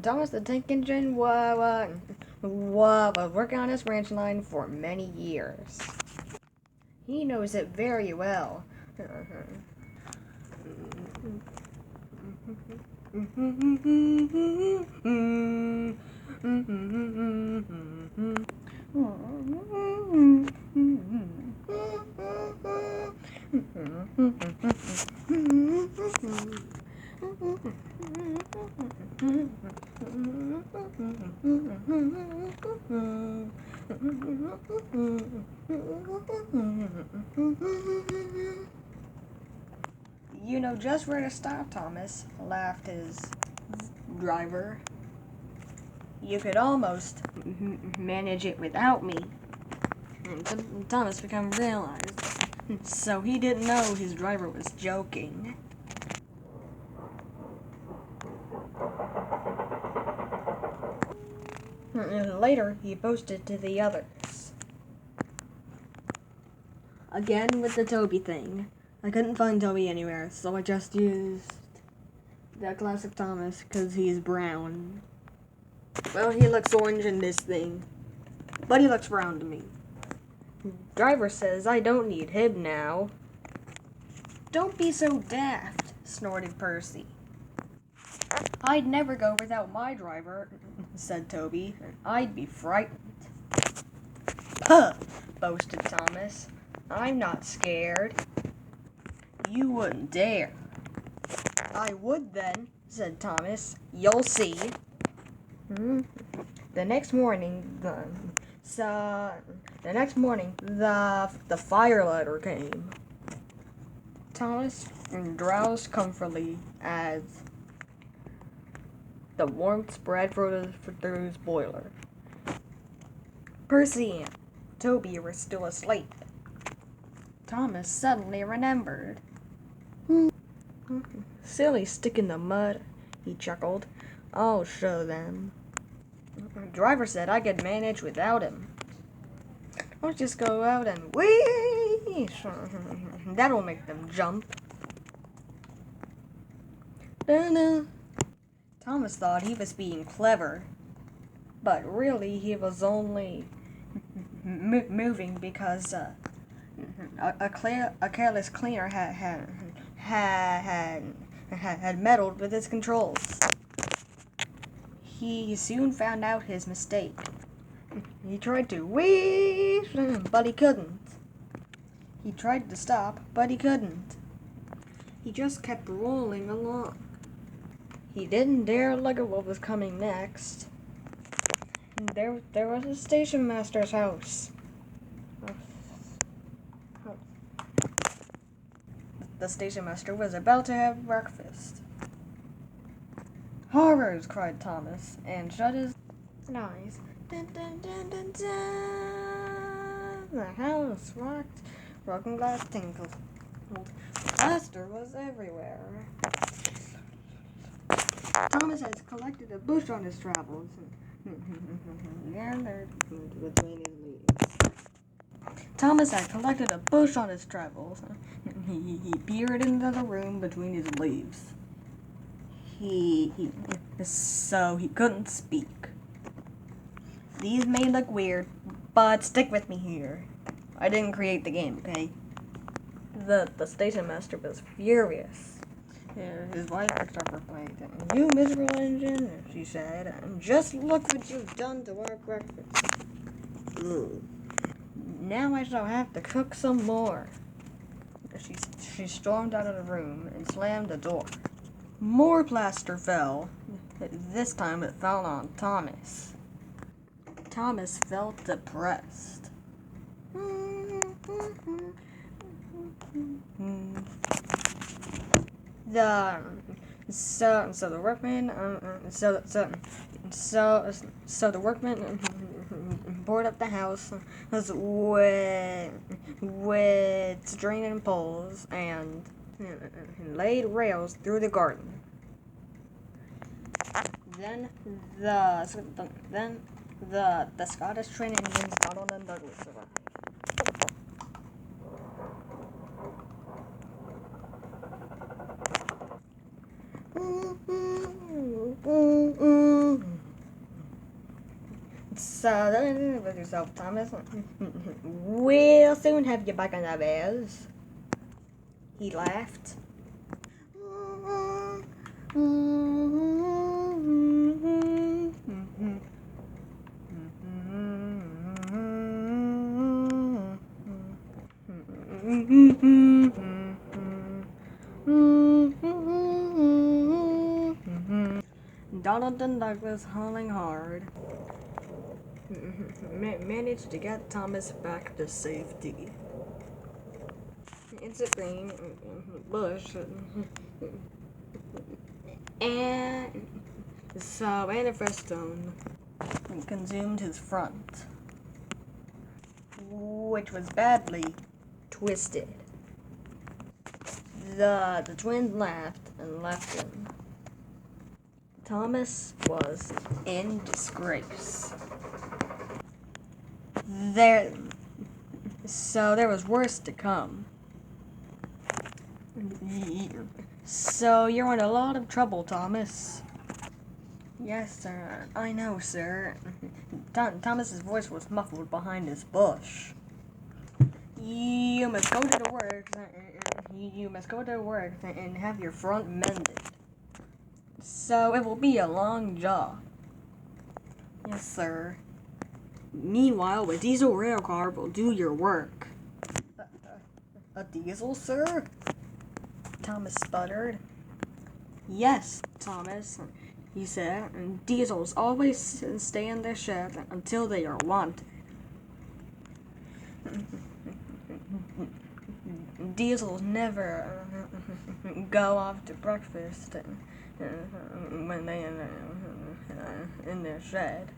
Thomas the Tank Engine was working on his ranch line for many years. He knows it very well. You know just where to stop, Thomas, laughed his driver. You could almost manage it without me. Thomas became realized, so he didn't know his driver was joking. Later, he boasted to the others. Again with the Toby thing. I couldn't find Toby anywhere, so I just used the classic Thomas because he's brown. Well, he looks orange in this thing, but he looks brown to me. Driver says I don't need him now. Don't be so daft, snorted Percy. I'd never go without my driver, said Toby. I'd be frightened. Puh, boasted Thomas. I'm not scared. You wouldn't dare. I would then, said Thomas. You'll see. The next morning, the firelighter came. Thomas drowsed comfortably as the warmth spread through his boiler. Percy and Toby were still asleep. Thomas suddenly remembered. Silly stick in the mud, he chuckled. I'll show them. Driver said I could manage without him. I'll just go out and whee! That'll make them jump. Thomas thought he was being clever, but really he was only moving because a careless cleaner had meddled with his controls. He soon found out his mistake. He tried to whee, but he couldn't. He tried to stop, but he couldn't. He just kept rolling along. He didn't dare look at what was coming next. There was a station master's house. The station master was about to have breakfast. Horrors, cried Thomas, and shut his eyes. Dun, dun, dun, dun, dun. The house rocked, broken glass tinkled. Plaster was everywhere. Thomas has collected a bush on his travels. Gathered between his leaves. Thomas had collected a bush on his travels. He peered into the room between his leaves. So he couldn't speak. These may look weird, but stick with me here. I didn't create the game, okay? The station master was furious. His wife picked up her plate. You miserable engine, she said. Just look what you've done to our breakfast. Ugh. Now I shall have to cook some more. She stormed out of the room and slammed the door. More plaster fell. This time it fell on Thomas. Thomas felt depressed. So the workman boarded up the house with straining poles and laid rails through the garden. Then the Scottish train engines Donald and Douglas arrived. So, with yourself, Thomas. We'll soon have you back on the bears. He laughed. Donald and Douglas, hauling hard, managed to get Thomas back to safety. It's a green bush, and so Anna Frestone consumed his front, which was badly twisted. The twins laughed and left him. Thomas was in disgrace. So there was worse to come. So you're in a lot of trouble, Thomas. Yes, sir. I know, sir. Thomas's voice was muffled behind his bush. You must go to the work. You must go to work and have your front mended. So it will be a long job. Yes, sir. Meanwhile, a diesel railcar will do your work. A diesel, sir? Thomas sputtered. Yes, Thomas, he said. Diesels always stay in their shed until they are wanted. Diesels never go off to breakfast when they in their shed.